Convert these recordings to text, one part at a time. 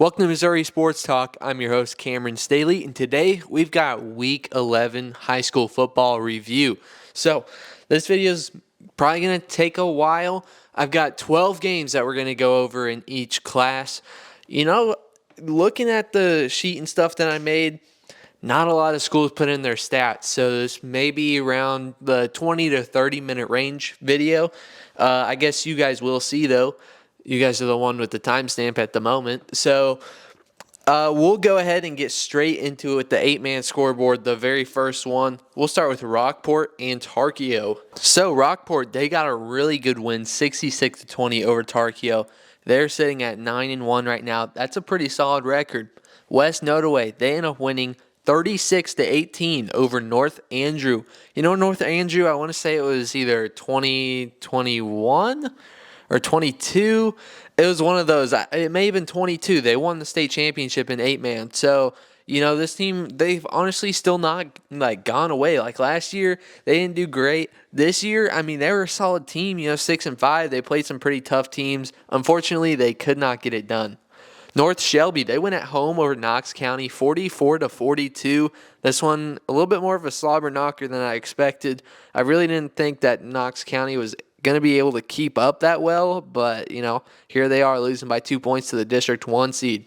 Welcome to Missouri Sports Talk. I'm your host, Cameron Staley, and today we've got Week 11 high school football review. So this video is probably going to take a while. I've got 12 games that we're going to go over in each class. Looking at the sheet and stuff that I made, not a lot of schools put in their stats, so this may be around the 20 to 30 minute range video. I guess you guys will see, though. You guys are the one with the timestamp at the moment. So we'll go ahead and get straight into it with the 8-man scoreboard, the very first one. We'll start with Rockport and Tarkio. So Rockport, they got a really good win, 66-20 over Tarkio. They're sitting at 9-1 right now. That's a pretty solid record. West Nodaway, they end up winning 36-18 over North Andrew. North Andrew, I want to say it was either 2021 or 22. It was one of those. It may have been 22. They won the state championship in 8-man. So, this team, they've honestly still not gone away. Like last year, they didn't do great. This year, they were a solid team, 6-5. They played some pretty tough teams. Unfortunately, they could not get it done. North Shelby, they went at home over Knox County 44-42. This one, a little bit more of a slobber knocker than I expected. I really didn't think that Knox County was going to be able to keep up that well, but, here they are losing by 2 points to the District 1 seed.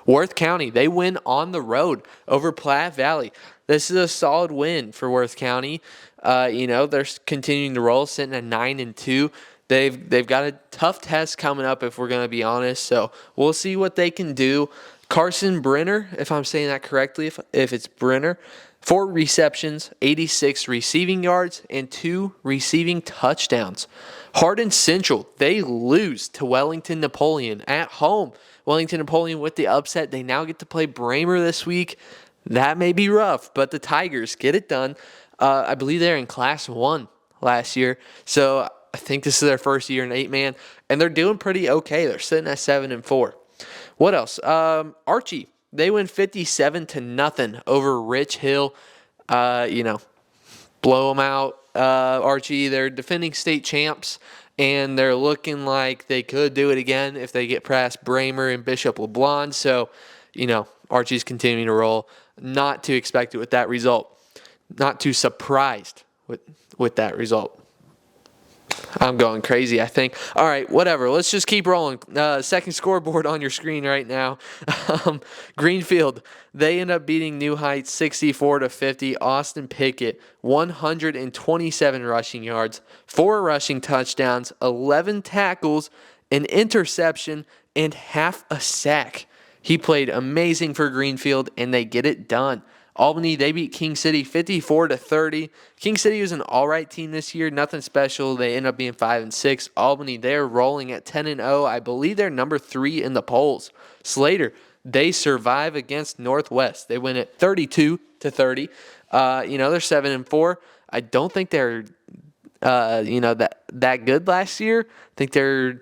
Worth County, they win on the road over Platte Valley. This is a solid win for Worth County. They're continuing to roll, sitting at 9-2. They've got a tough test coming up, if we're going to be honest, so we'll see what they can do. Carson Brenner, if I'm saying that correctly, if it's Brenner, 4 receptions, 86 receiving yards, and 2 receiving touchdowns. Hardin Central, they lose to Wellington Napoleon at home. Wellington Napoleon with the upset. They now get to play Bramer this week. That may be rough, but the Tigers get it done. I believe they're in Class 1 last year, so I think this is their first year in 8-man, and they're doing pretty okay. They're sitting at 7-4. What else? Archie, they win 57-0 over Rich Hill. Blow them out. Archie, they're defending state champs, and they're looking like they could do it again if they get past Bramer and Bishop LeBlanc. So, Archie's continuing to roll. Not too expected with that result. Not too surprised with that result. I'm going crazy, I think. All right, whatever. Let's just keep rolling. Second scoreboard on your screen right now. Greenfield, they end up beating New Heights 64-50. Austin Pickett, 127 rushing yards, 4 rushing touchdowns, 11 tackles, an interception, and half a sack. He played amazing for Greenfield, and they get it done. Albany, they beat King City 54-30. King City was an all-right team this year, nothing special. They end up being 5-6. Albany, they're rolling at 10-0. I believe they're number 3 in the polls. Slater, they survive against Northwest. They win at 32-30. They're 7-4. I don't think they're that good last year. I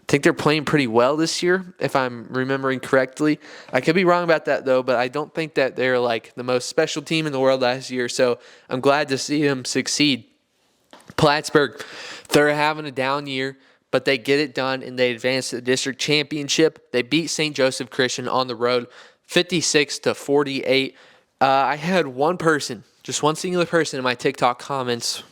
think they're playing pretty well this year, if I'm remembering correctly. I could be wrong about that, though, but I don't think that they're like the most special team in the world last year, so I'm glad to see them succeed. Plattsburgh, they're having a down year, but they get it done, and they advance to the district championship. They beat St. Joseph Christian on the road, 56-48. I had one person, just one singular person in my TikTok comments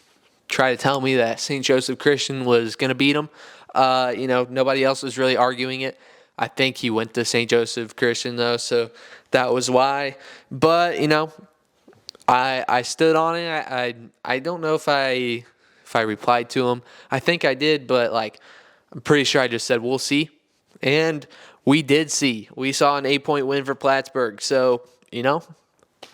try to tell me that St. Joseph Christian was going to beat them. Nobody else was really arguing it. I think he went to St. Joseph Christian, though, so that was why. But, I stood on it. I don't know if I replied to him. I think I did, but, I'm pretty sure I just said, we'll see. And we did see. We saw an 8-point win for Plattsburgh. So,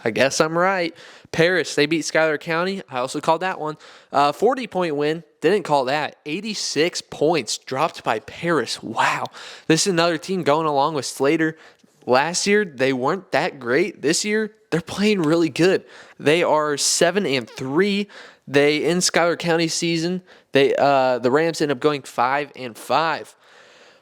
I guess I'm right. Paris, they beat Schuyler County. I also called that one. 40-point win. Didn't call that. 86 points dropped by Paris. Wow. This is another team going along with Slater. Last year, they weren't that great. This year, they're playing really good. They are 7-3. They in Schuyler County season, the Rams end up going 5-5.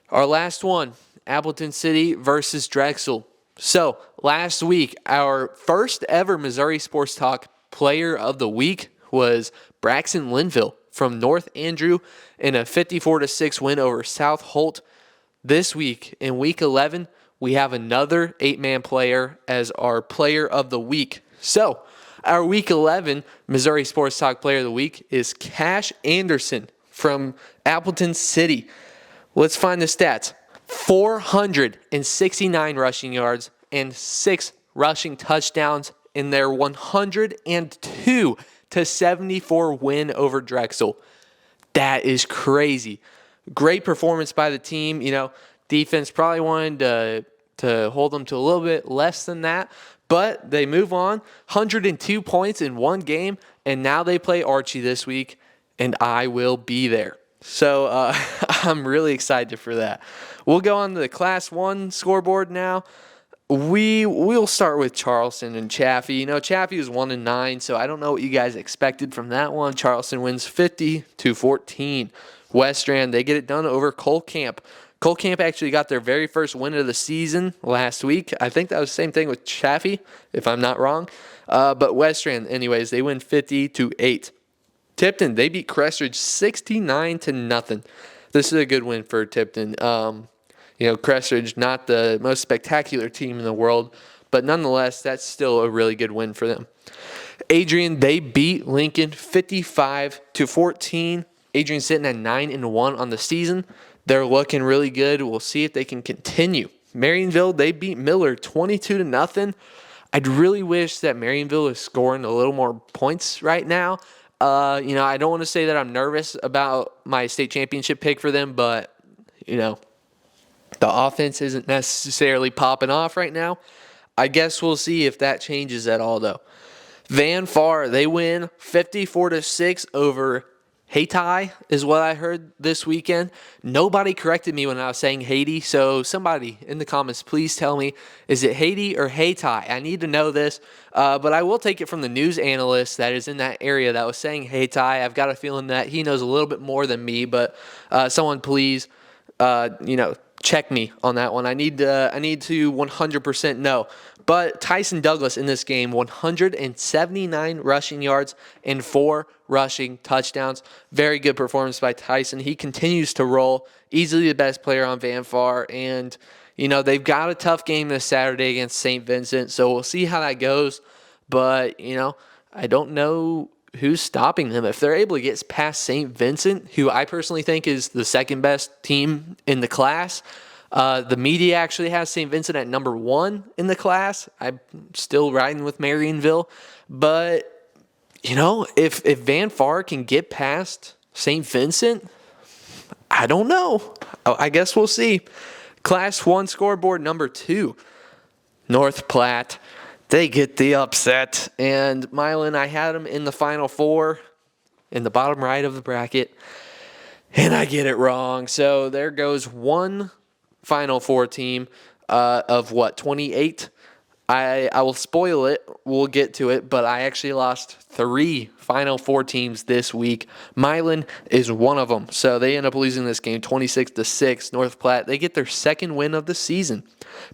Our last one, Appleton City versus Drexel. So, last week, our first ever Missouri Sports Talk Player of the Week was Braxton Linville from North Andrew in a 54-6 win over South Holt. This week, in Week 11, we have another 8-man player as our player of the week. So, our Week 11 Missouri Sports Talk Player of the Week is Cash Anderson from Appleton City. Let's find the stats. 469 rushing yards and 6 rushing touchdowns in their 102-74 win over Drexel. That is crazy. Great performance by the team. Defense probably wanted to hold them to a little bit less than that, but they move on. 102 points in one game, and now they play Archie this week, and I will be there. So I'm really excited for that. We'll go on to the Class 1 scoreboard now. We'll start with Charleston and Chaffee. Chaffee was 1-9, so I don't know what you guys expected from that one. Charleston wins 50-14. Western, they get it done over Cole Camp. Cole Camp actually got their very first win of the season last week. I think that was the same thing with Chaffee, if I'm not wrong. But Western, anyways, they win 50-8. Tipton, they beat Crestridge 69-0. This is a good win for Tipton. Crestridge, not the most spectacular team in the world, but nonetheless, that's still a really good win for them. Adrian, they beat Lincoln 55-14. Adrian's sitting at 9-1 on the season. They're looking really good. We'll see if they can continue. Marionville, they beat Miller 22-0. I'd really wish that Marionville is scoring a little more points right now. I don't want to say that I'm nervous about my state championship pick for them, but, the offense isn't necessarily popping off right now. I guess we'll see if that changes at all, though. Van Far, they win 54-6 over Hayti, is what I heard this weekend. Nobody corrected me when I was saying Haiti, so somebody in the comments, please tell me, is it Haiti or Hayti? I need to know this, but I will take it from the news analyst that is in that area that was saying Hayti. I've got a feeling that he knows a little bit more than me, but someone please, check me on that one. I need to 100% know. But Tyson Douglas in this game, 179 rushing yards and 4 rushing touchdowns. Very good performance by Tyson. He continues to roll. Easily the best player on Van Far. And, they've got a tough game this Saturday against St. Vincent. So we'll see how that goes. But, I don't know who's stopping them. If they're able to get past St. Vincent, who I personally think is the second best team in the class. The media actually has St. Vincent at number 1 in the class. I'm still riding with Marionville. But, if Van Far can get past St. Vincent, I don't know. I guess we'll see. Class 1 scoreboard number 2. North Platte, they get the upset. And Milan, I had them in the Final Four in the bottom right of the bracket. And I get it wrong. So there goes one Final Four team of 28. I will spoil it. We'll get to it. But I actually lost 3 Final Four teams this week. Milan is one of them. So they end up losing this game 26-6. North Platte, they get their second win of the season.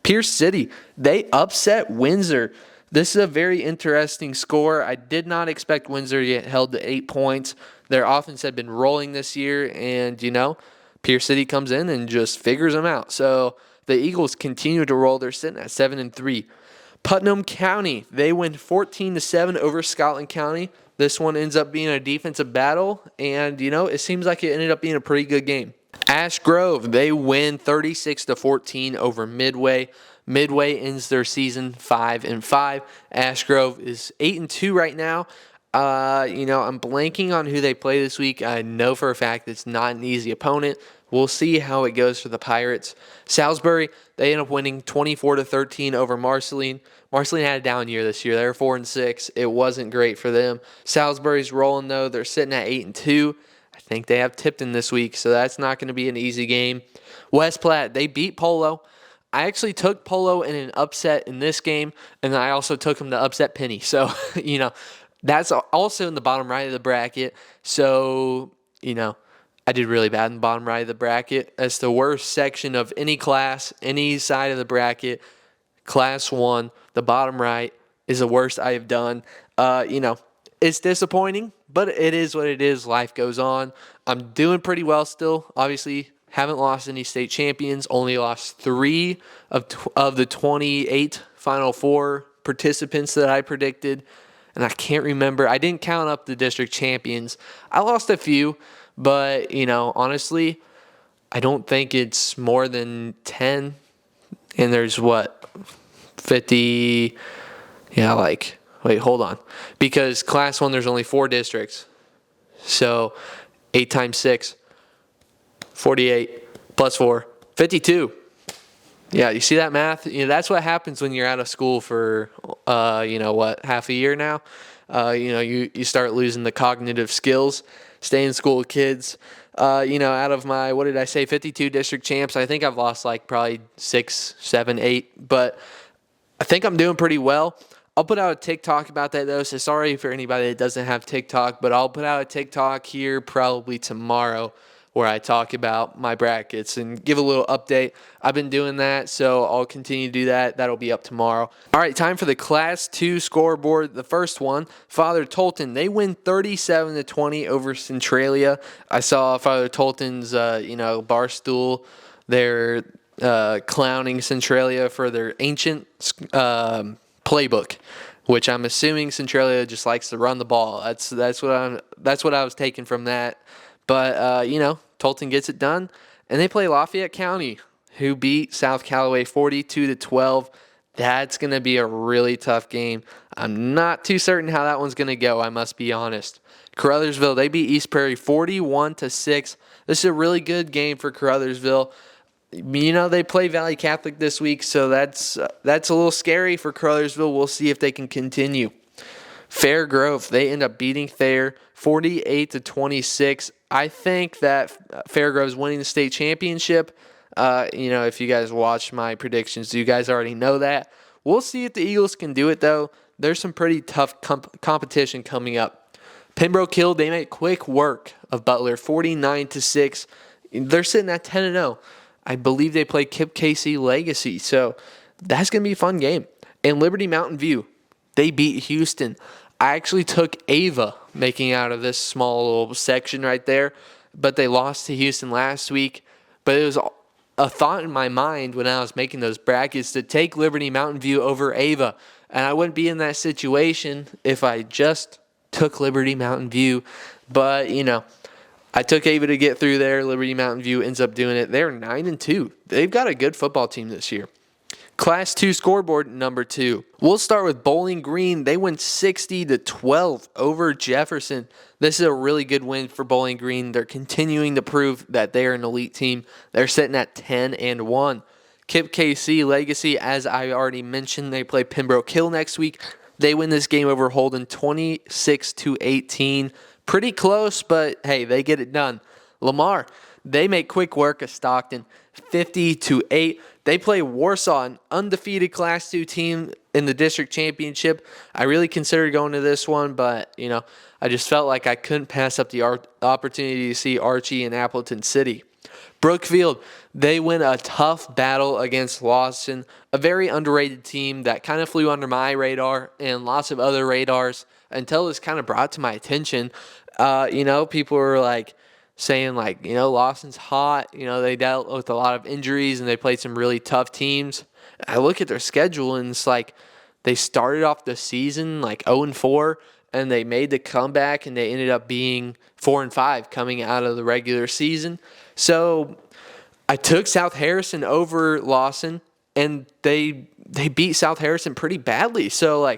Pierce City, they upset Windsor. This is a very interesting score. I did not expect Windsor to get held to 8 points. Their offense had been rolling this year, and, Pierce City comes in and just figures them out. So the Eagles continue to roll. They're sitting at 7-3. Putnam County, they win 14-7 over Scotland County. This one ends up being a defensive battle, and, it seems like it ended up being a pretty good game. Ash Grove, they win 36-14 over Midway. Midway ends their season 5-5. Ash Grove is 8-2 right now. I'm blanking on who they play this week. I know for a fact it's not an easy opponent. We'll see how it goes for the Pirates. Salisbury, they end up winning 24-13 over Marceline. Marceline had a down year this year. They were 4-6. It wasn't great for them. Salisbury's rolling, though. They're sitting at 8-2. I think they have Tipton this week, so that's not going to be an easy game. West Platte, they beat Polo. I actually took Polo in an upset in this game, and I also took them to upset Penny. So, that's also in the bottom right of the bracket. So, I did really bad in the bottom right of the bracket. That's the worst section of any class, any side of the bracket. Class 1, the bottom right, is the worst I have done. It's disappointing, but it is what it is. Life goes on. I'm doing pretty well still. Obviously, Haven't lost any state champions. Only lost 3 of the 28 Final Four participants that I predicted. And I can't remember. I didn't count up the district champions. I lost a few, but, honestly, I don't think it's more than 10. And there's 50, wait, hold on. Because Class 1, there's only 4 districts. So 8 times 6, 48 plus 4, 52. Yeah, you see that math? That's what happens when you're out of school for, half a year now. You start losing the cognitive skills. Stay in school with kids. Out of my, 52 district champs, I think I've lost probably 6, 7, 8. But I think I'm doing pretty well. I'll put out a TikTok about that, though, so sorry for anybody that doesn't have TikTok, but I'll put out a TikTok here probably tomorrow where I talk about my brackets and give a little update. I've been doing that, so I'll continue to do that. That'll be up tomorrow. All right, time for the Class 2 scoreboard. The first one, Father Tolton. They win 37-20 over Centralia. I saw Father Tolton's, Barstool. They're clowning Centralia for their ancient playbook, which I'm assuming Centralia just likes to run the ball. That's what I was taking from that. But, Tolton gets it done, and they play Lafayette County, who beat South Callaway 42-12. That's going to be a really tough game. I'm not too certain how that one's going to go, I must be honest. Caruthersville, they beat East Prairie 41-6. This is a really good game for Caruthersville. They play Valley Catholic this week, so that's a little scary for Caruthersville. We'll see if they can continue. Fair Grove, they end up beating Thayer 48-26. I think that Fair Grove's winning the state championship. If you guys watch my predictions, you guys already know that. We'll see if the Eagles can do it, though. There's some pretty tough competition coming up. Pembroke Hill, they make quick work of Butler 49-6. They're sitting at 10-0. I believe they play Kip Casey Legacy, so that's going to be a fun game. And Liberty Mountain View, they beat Houston. I actually took Ava making out of this small little section right there, but they lost to Houston last week. But it was a thought in my mind when I was making those brackets to take Liberty Mountain View over Ava, and I wouldn't be in that situation if I just took Liberty Mountain View. But, I took Ava to get through there. Liberty Mountain View ends up doing it. They're 9-2. They've got a good football team this year. Class 2 scoreboard number 2. We'll start with Bowling Green. They win 60-12 over Jefferson. This is a really good win for Bowling Green. They're continuing to prove that they're an elite team. They're sitting at 10-1. Kip KC Legacy, as I already mentioned, they play Pembroke Hill next week. They win this game over Holden 26-18. Pretty close, but hey, they get it done. Lamar, they make quick work of Stockton 50-8. They play Warsaw, an undefeated Class 2 team in the district championship. I really considered going to this one, but, I just felt like I couldn't pass up the opportunity to see Archie in Appleton City. Brookfield, they win a tough battle against Lawson, a very underrated team that kind of flew under my radar and lots of other radars until it was kind of brought to my attention. People were saying Lawson's hot. They dealt with a lot of injuries and they played some really tough teams. I look at their schedule and it's they started off the season 0-4 and they made the comeback and they ended up being 4-5 coming out of the regular season. So I took South Harrison over Lawson and they beat South Harrison pretty badly. So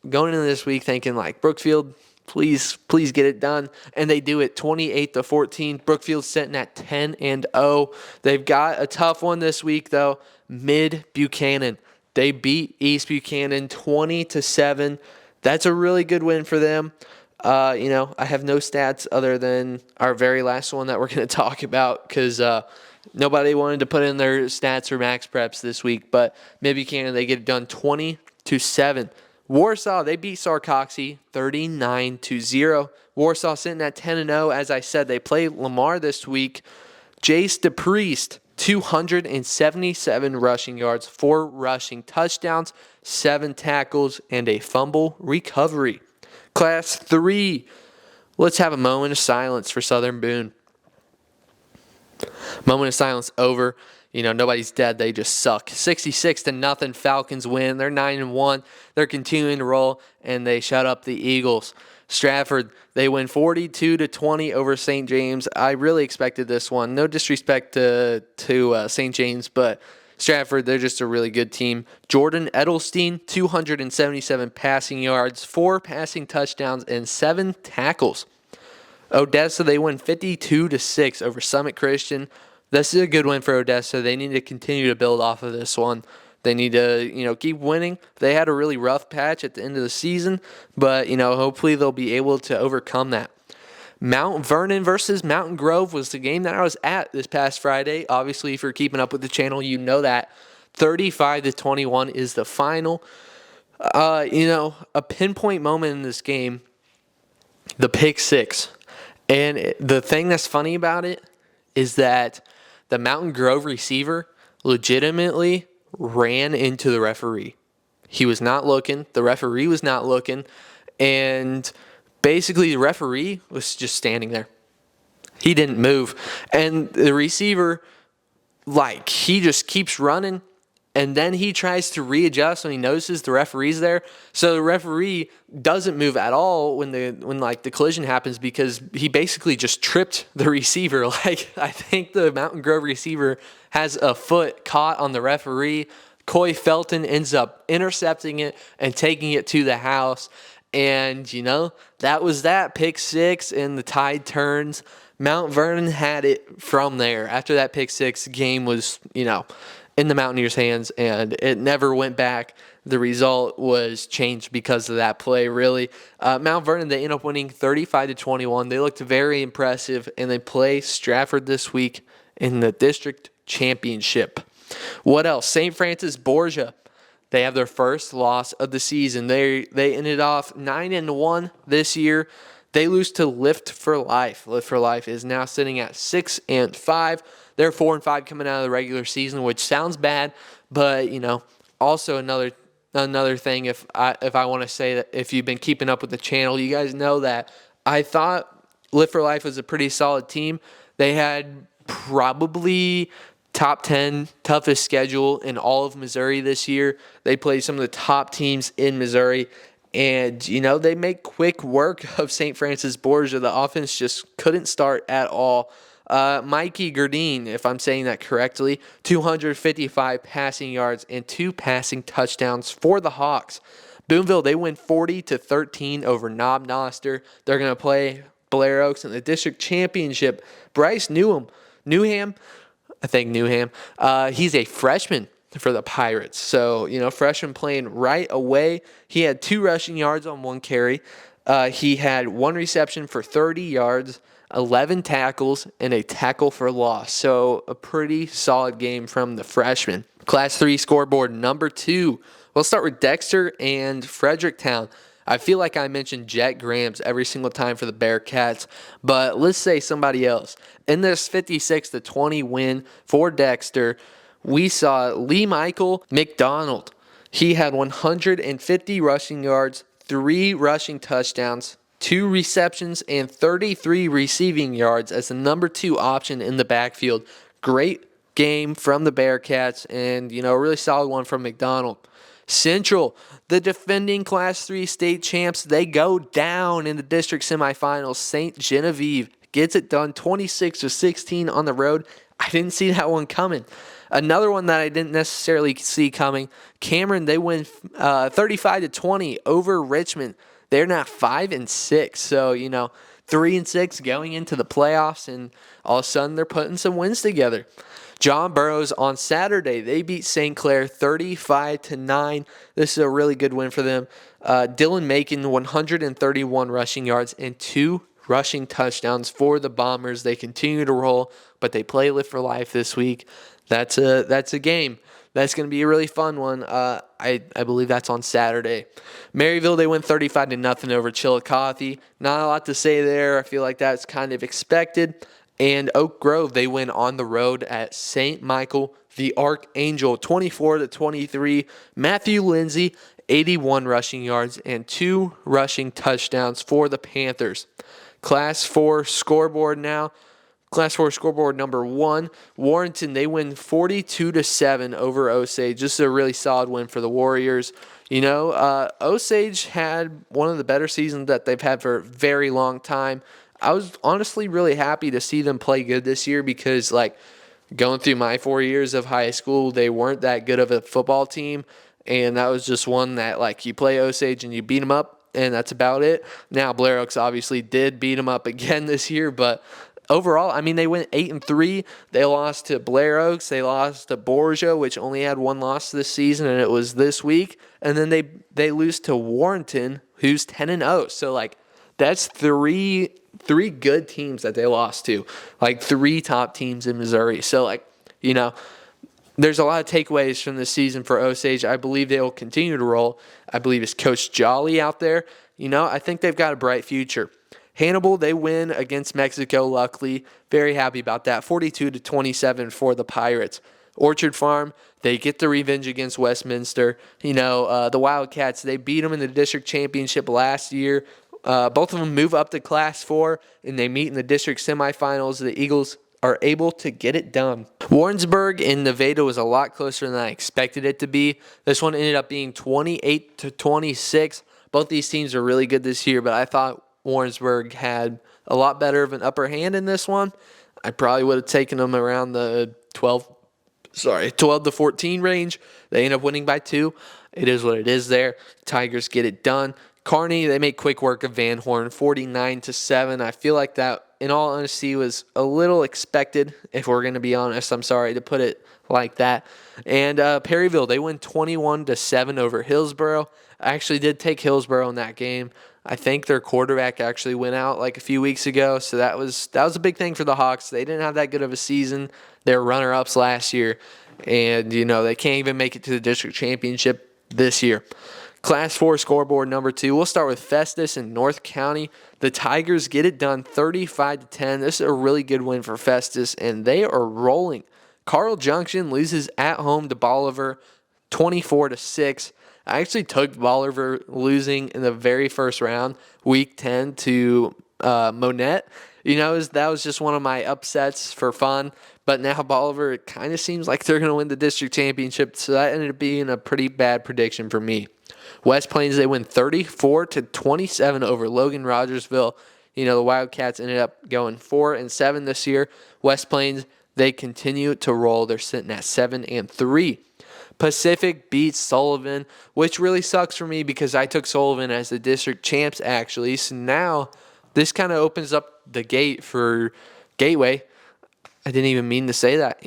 going into this week thinking Brookfield, please get it done. And they do it 28-14. Brookfield's sitting at 10-0. They've got a tough one this week, though. Mid-Buchanan. They beat East Buchanan 20-7. That's a really good win for them. I have no stats other than our very last one that we're going to talk about because nobody wanted to put in their stats or max preps this week. But Mid-Buchanan, they get it done 20-7. Warsaw, they beat Sarcoxy 39-0. Warsaw sitting at 10-0. As I said, they play Lamar this week. Jace DePriest, 277 rushing yards, 4 rushing touchdowns, 7 tackles, and a fumble recovery. Class 3, let's have a moment of silence for Southern Boone. Moment of silence over. Nobody's dead. They just suck. 66-0. Falcons win. They're 9-1. They're continuing to roll, and they shut up the Eagles. Stratford, they win 42-20 over St. James. I really expected this one. No disrespect to St. James, but Stratford, they're just a really good team. Jordan Edelstein, 277 passing yards, 4 passing touchdowns, and 7 tackles. Odessa, they win 52-6 over Summit Christian. This is a good win for Odessa. They need to continue to build off of this one. They need to, keep winning. They had a really rough patch at the end of the season, but, hopefully they'll be able to overcome that. Mount Vernon versus Mountain Grove was the game that I was at this past Friday. Obviously, if you're keeping up with the channel, you know that. 35-21 is the final. A pinpoint moment in this game, the pick six. And the thing that's funny about it is that the Mountain Grove receiver legitimately ran into the referee. He was not looking. The referee was not looking. And basically the referee was just standing there. He didn't move. And the receiver, he just keeps running. And then he tries to readjust when he notices the referee's there. So the referee doesn't move at all when the collision happens because he basically just tripped the receiver. I think the Mountain Grove receiver has a foot caught on the referee. Coy Felton ends up intercepting it and taking it to the house. And, that was that. Pick six, and the tide turns. Mount Vernon had it from there. After that pick six, game was, in the Mountaineers' hands, and it never went back. The result was changed because of that play, really. Mount Vernon, they end up winning 35-21. They looked very impressive, and they play Stratford this week in the district championship. What else? St. Francis Borgia, they have their first loss of the season. They ended off 9-1 this year. They lose to Lift for Life. Lift for Life is now sitting at 6-5. They're 4-5 coming out of the regular season, which sounds bad, but also another thing. If I want to say that if you've been keeping up with the channel, you guys know that I thought Live for Life was a pretty solid team. They had probably top 10 toughest schedule in all of Missouri this year. They played some of the top teams in Missouri. And, they make quick work of St. Francis Borgia. The offense just couldn't start at all. Mikey Gerdine, if I'm saying that correctly, 255 passing yards and 2 passing touchdowns for the Hawks. Boonville, they win 40-13 over Knob Noster. They're going to play Blair Oaks in the district championship. Bryce Newham, he's a freshman for the Pirates. So, freshman playing right away. He had 2 rushing yards on 1 carry. He had 1 reception for 30 yards, 11 tackles, and a tackle for loss. So a pretty solid game from the freshman. Class 3 scoreboard number 2. We'll start with Dexter and Fredericktown. I feel like I mentioned Jet Grams every single time for the Bearcats, but let's say somebody else. In this 56-20 win for Dexter, we saw Lee Michael McDonald. He had 150 rushing yards, 3 rushing touchdowns, 2 receptions, and 33 receiving yards as the number 2 option in the backfield. Great game from the Bearcats, and, a really solid one from McDonald. Central, the defending Class 3 state champs, they go down in the district semifinals. St. Genevieve gets it done 26-16 on the road. I didn't see that one coming. Another one that I didn't necessarily see coming, Cameron, they win 35-20 over Richmond. They're now 5-6, so 3-6 going into the playoffs, and all of a sudden they're putting some wins together. John Burroughs on Saturday, they beat St. Clair 35-9. This is a really good win for them. Dylan Macon, 131 rushing yards and 2 rushing touchdowns for the Bombers. They continue to roll, but they play Live for Life this week. That's a game. That's going to be a really fun one. I believe that's on Saturday. Maryville, they win 35-0 over Chillicothe. Not a lot to say there. I feel like that's kind of expected. And Oak Grove, they win on the road at St. Michael the Archangel, 24-23. Matthew Lindsay, 81 rushing yards and 2 rushing touchdowns for the Panthers. Class 4 scoreboard now. Class 4 scoreboard number 1, Warrenton, they win 42-7 over Osage. Just a really solid win for the Warriors. Osage had one of the better seasons that they've had for a very long time. I was honestly really happy to see them play good this year because, going through my 4 years of high school, they weren't that good of a football team. And that was just one that, you play Osage and you beat them up, and that's about it. Now, Blair Oaks obviously did beat them up again this year, but overall, they went 8-3. They lost to Blair Oaks. They lost to Borgia, which only had one loss this season, and it was this week. And then they lose to Warrenton, who's 10-0. So, that's three good teams that they lost to, 3 top teams in Missouri. So, there's a lot of takeaways from this season for Osage. I believe they will continue to roll. I believe it's Coach Jolly out there. I think they've got a bright future. Hannibal, they win against Mexico, luckily. Very happy about that. 42-27 for the Pirates. Orchard Farm, they get the revenge against Westminster. The Wildcats, they beat them in the district championship last year. Both of them move up to Class 4, and they meet in the district semifinals. The Eagles are able to get it done. Warrensburg in Nevada was a lot closer than I expected it to be. This one ended up being 28-26. Both these teams are really good this year, but I thought Warrensburg had a lot better of an upper hand in this one. I probably would have taken them around the 12 to 14 range. They end up winning by 2. It is what it is there. Tigers get it done. Kearney, they make quick work of Van Horn, 49-7. I feel like that, in all honesty, was a little expected, if we're going to be honest. I'm sorry to put it like that. And Perryville, they win 21-7 over Hillsboro. I actually did take Hillsboro in that game. I think their quarterback actually went out a few weeks ago, so that was a big thing for the Hawks. They didn't have that good of a season. They were runner-ups last year, and they can't even make it to the district championship this year. Class 4 scoreboard number 2. We'll start with Festus in North County. The Tigers get it done 35-10. This is a really good win for Festus, and they are rolling. Carl Junction loses at home to Bolivar 24-6. I actually took Bolivar losing in the very first round, week 10, to Monette. That was just one of my upsets for fun. But now Bolivar, it kind of seems like they're going to win the district championship, so that ended up being a pretty bad prediction for me. West Plains, they win 34-27 over Logan Rogersville. The Wildcats ended up going 4-7 this year. West Plains, they continue to roll. They're sitting at 7-3. Pacific beats Sullivan, which really sucks for me because I took Sullivan as the district champs, actually. So now this kind of opens up the gate for Gateway. I didn't even mean to say that,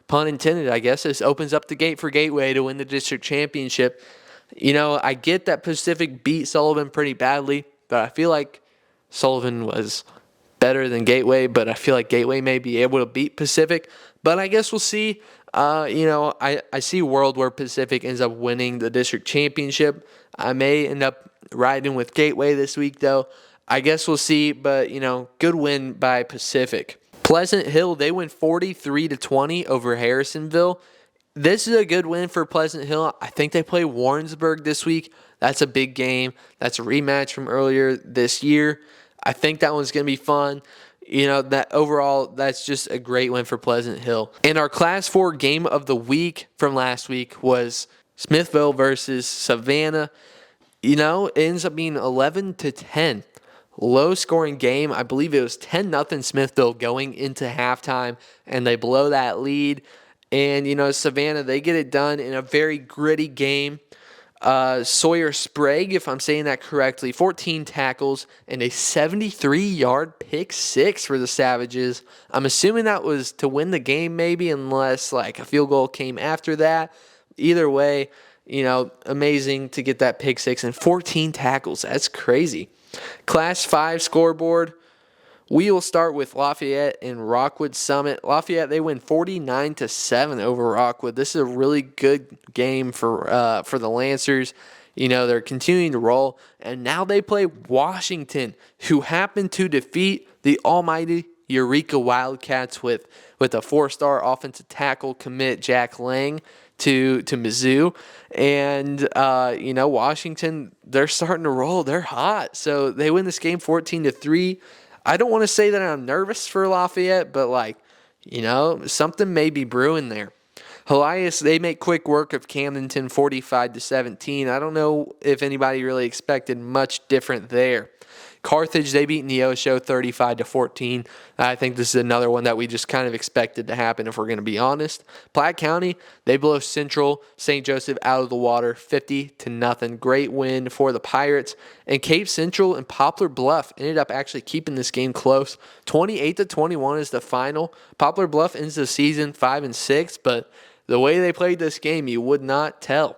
Pun intended, I guess. This opens up the gate for Gateway to win the district championship. I get that Pacific beat Sullivan pretty badly, but I feel like Sullivan was better than Gateway, but I feel like Gateway may be able to beat Pacific. But I guess we'll see. I see a world where Pacific ends up winning the district championship. I may end up riding with Gateway this week, though. I guess we'll see, but, good win by Pacific. Pleasant Hill, they win 43-20 over Harrisonville. This is a good win for Pleasant Hill. I think they play Warrensburg this week. That's a big game. That's a rematch from earlier this year. I think that one's going to be fun. That overall, that's just a great win for Pleasant Hill. And our Class 4 game of the week from last week was Smithville versus Savannah. It ends up being 11-10. Low-scoring game. I believe it was 10-0 Smithville going into halftime, and they blow that lead. And, Savannah, they get it done in a very gritty game. Sawyer Sprague, if I'm saying that correctly, 14 tackles and a 73-yard pick six for the Savages. I'm assuming that was to win the game maybe, unless a field goal came after that. Either way, amazing to get that pick six and 14 tackles. That's crazy. Class 5 scoreboard. We will start with Lafayette and Rockwood Summit. Lafayette, they win 49-7 over Rockwood. This is a really good game for the Lancers. They're continuing to roll, and now they play Washington, who happened to defeat the almighty Eureka Wildcats with a 4-star offensive tackle commit Jack Lang to Mizzou. And, Washington, they're starting to roll. They're hot. So they win this game 14-3. I don't want to say that I'm nervous for Lafayette, but like, something may be brewing there. Elias, they make quick work of Camdenton 45-17. I don't know if anybody really expected much different there. Carthage, they beat Neosho 35-14. I think this is another one that we just kind of expected to happen if we're going to be honest. Platte County, they blow Central St. Joseph out of the water 50-0. Great win for the Pirates. And Cape Central and Poplar Bluff ended up actually keeping this game close. 28-21 is the final. Poplar Bluff ends the season 5-6, but the way they played this game, you would not tell.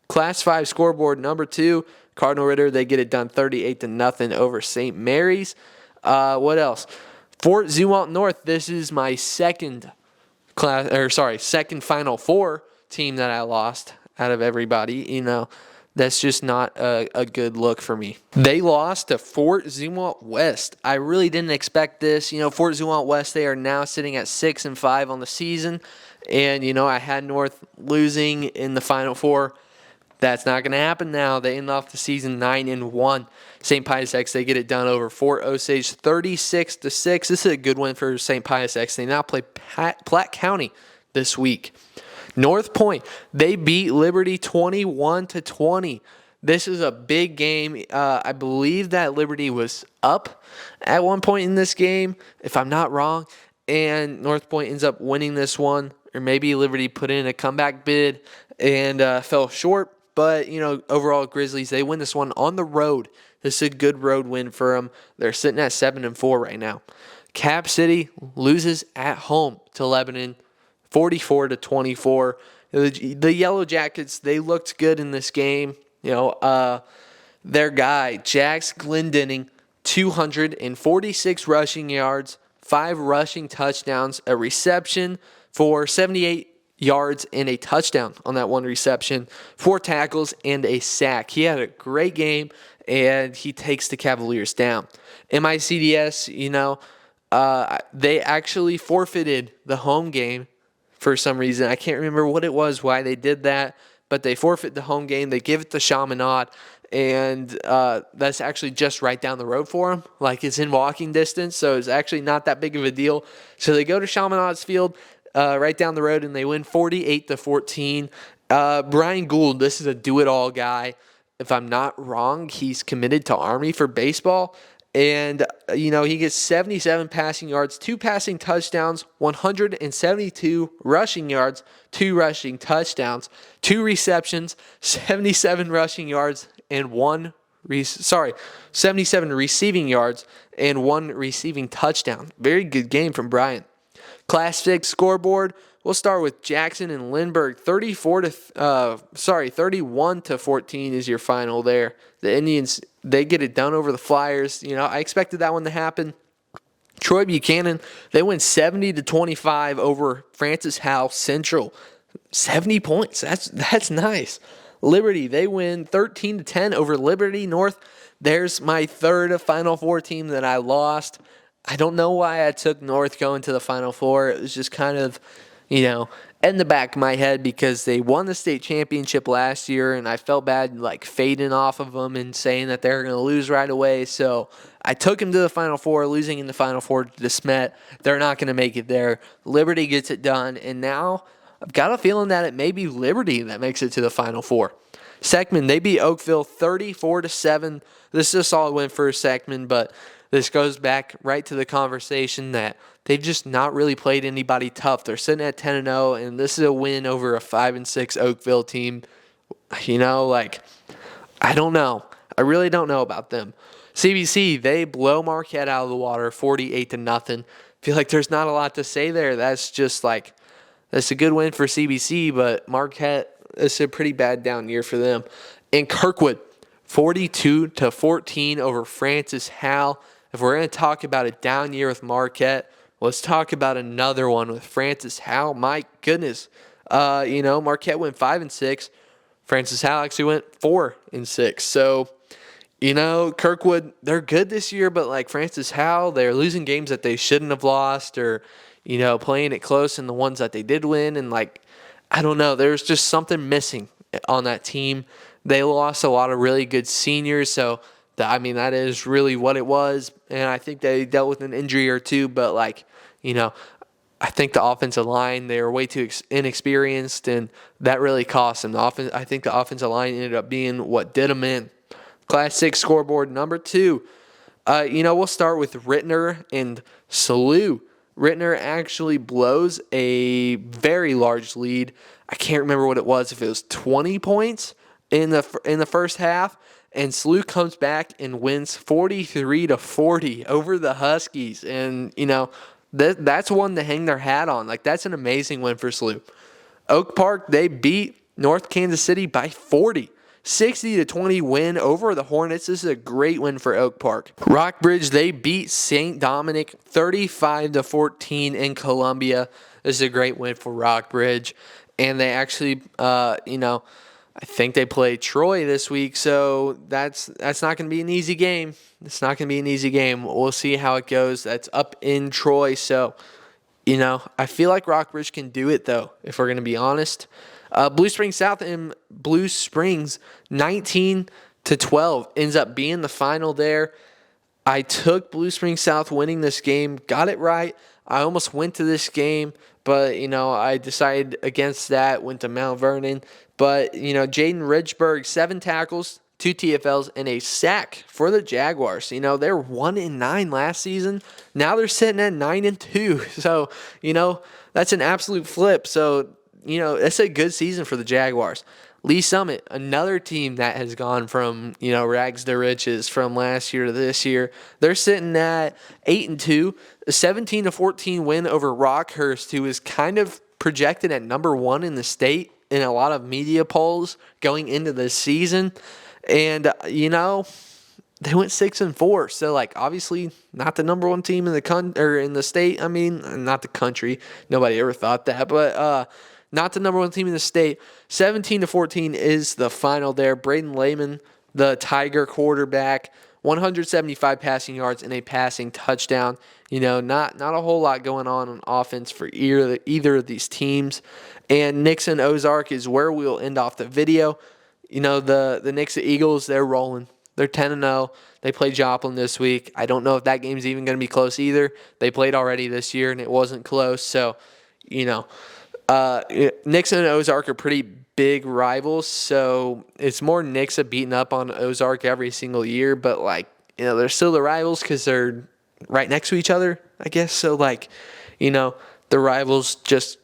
Class 5 scoreboard number 2. Cardinal Ritter, they get it done 38-0 over St. Mary's. What else? Fort Zumwalt North, this is my second Final Four team that I lost out of everybody. That's just not a good look for me. They lost to Fort Zumwalt West. I really didn't expect this. Fort Zumwalt West, they are now sitting at 6-5 on the season. And, I had North losing in the Final Four. That's not going to happen now. They end off the season 9-1. St. Pius X, they get it done over Fort Osage 36-6. This is a good win for St. Pius X. They now play Platte County this week. North Point, they beat Liberty 21-20. This is a big game. I believe that Liberty was up at one point in this game, if I'm not wrong. And North Point ends up winning this one. Or maybe Liberty put in a comeback bid and fell short. But, overall, Grizzlies, they win this one on the road. This is a good road win for them. They're sitting at 7-4 right now. Cap City loses at home to Lebanon, 44-24. The Yellow Jackets, they looked good in this game. Their guy, Jax Glendenning, 246 rushing yards, 5 rushing touchdowns, a reception for 78 yards and a touchdown on that one reception, 4 tackles and a sack. He had a great game, and he takes the Cavaliers down. MICDS, they actually forfeited the home game for some reason. I can't remember what it was, why they did that, but they forfeit the home game. They give it to Chaminade, and that's actually just right down the road for them. Like, it's in walking distance, so it's actually not that big of a deal. So they go to Chaminade's field, right down the road, and they win 48-14. Brian Gould, this is a do-it-all guy. If I'm not wrong, he's committed to Army for baseball. And, he gets 77 passing yards, 2 passing touchdowns, 172 rushing yards, 2 rushing touchdowns, 2 receptions, 77 rushing yards, and 77 receiving yards, and 1 receiving touchdown. Very good game from Brian. Class 6 scoreboard, we'll start with Jackson and Lindbergh. 31-14 is your final there. The Indians, they get it done over the Flyers. I expected that one to happen. Troy Buchanan, they win 70-25 over Francis Howell Central. 70 points. That's nice. Liberty, they win 13-10 over Liberty North. There's my third Final Four team that I lost. I don't know why I took North going to the Final Four. It was just kind of, in the back of my head because they won the state championship last year, and I felt bad fading off of them and saying that they're going to lose right away. So I took them to the Final Four, losing in the Final Four to DeSmet. They're not going to make it there. Liberty gets it done, and now I've got a feeling that it may be Liberty that makes it to the Final Four. Seckman, they beat Oakville 34-7. This is a solid win for Seckman, but this goes back right to the conversation that they've just not really played anybody tough. They're sitting at 10-0, and this is a win over a 5-6 Oakville team. I don't know. I really don't know about them. CBC, they blow Marquette out of the water 48-0. Feel like there's not a lot to say there. That's just that's a good win for CBC, but Marquette, it's a pretty bad down year for them. And Kirkwood, 42-14 over Francis Howell. If we're going to talk about a down year with Marquette, let's talk about another one with Francis Howell. My goodness. Marquette went 5-6. Francis Howell actually went 4-6. So, Kirkwood, they're good this year, but Francis Howell, they're losing games that they shouldn't have lost, or, playing it close in the ones that they did win. And I don't know, there's just something missing on that team. They lost a lot of really good seniors, so That is really what it was. And I think they dealt with an injury or two, but I think the offensive line, they were way too inexperienced, and that really cost them. I think the offensive line ended up being what did them in. Class 6 scoreboard number 2. We'll start with Rittner and Salu. Rittner actually blows a very large lead. I can't remember what it was, if it was 20 points in the first half, and Salu comes back and wins 43-40 over the Huskies. And that's one to hang their hat on. Like, that's an amazing win for Salu. Oak Park, they beat North Kansas City by 40. 60-20 win over the Hornets. This is a great win for Oak Park. Rockbridge, they beat St. Dominic 35-14 in Columbia. This is a great win for Rockbridge. And they actually, I think they play Troy this week, so that's not going to be an easy game. It's not going to be an easy game. We'll see how it goes. That's up in Troy, so, I feel like Rockbridge can do it, though, if we're going to be honest. Blue Springs South and Blue Springs 19-12 ends up being the final there. I took Blue Springs South winning this game, got it right. I almost went to this game, but, I decided against that, went to Mount Vernon. But, Jaden Ridgeberg, 7 tackles, 2 TFLs, and a sack for the Jaguars. They're 1-9 last season. Now they're sitting at 9-2. So, that's an absolute flip. So, it's a good season for the Jaguars. Lee Summit, another team that has gone from, rags to riches from last year to this year. They're sitting at 8-2, a 17-14 win over Rockhurst, who is kind of projected at number 1 in the state in a lot of media polls going into this season. And, they went 6-4. So, obviously not the number 1 team in the state. Not the country. Nobody ever thought that. But, not the number 1 team in the state. 17-14 is the final there. Braden Lehman, the Tiger quarterback, 175 passing yards and a passing touchdown. Not a whole lot going on offense for either of these teams. And Nixon Ozark is where we'll end off the video. The Nixon Eagles, they're rolling. They're 10-0. They play Joplin this week. I don't know if that game's even going to be close either. They played already this year, and it wasn't close. So, Nixon and Ozark are pretty big rivals, so it's more Nixa beating up on Ozark every single year, but they're still the rivals because they're right next to each other, I guess. So the rivals just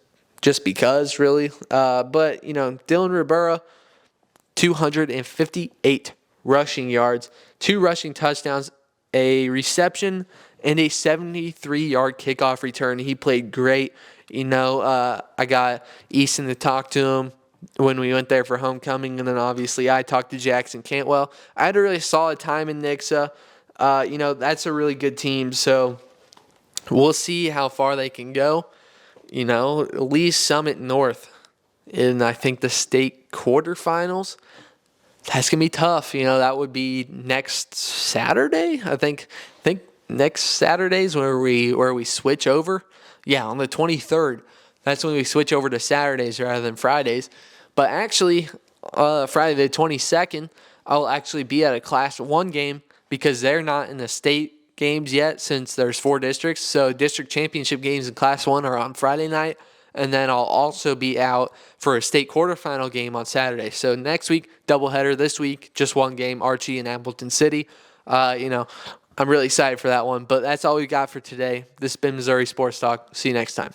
because, really. But Dylan Rivera, 258 rushing yards, 2 rushing touchdowns, a reception, and a 73-yard kickoff return. He played great. I got Easton to talk to him when we went there for homecoming, and then obviously I talked to Jackson Cantwell. I had a really solid time in Nixa. That's a really good team, so we'll see how far they can go. Lee Summit North in, I think, the state quarterfinals. That's going to be tough. That would be next Saturday. I think next Saturday's where we switch over. Yeah, on the 23rd. That's when we switch over to Saturdays rather than Fridays. But actually, Friday the 22nd, I'll actually be at a Class 1 game because they're not in the state games yet since there's 4 districts. So district championship games in Class 1 are on Friday night. And then I'll also be out for a state quarterfinal game on Saturday. So next week, doubleheader. This week, just 1 game, Archie and Appleton City. I'm really excited for that one. But that's all we got for today. This has been Missouri Sports Talk. See you next time.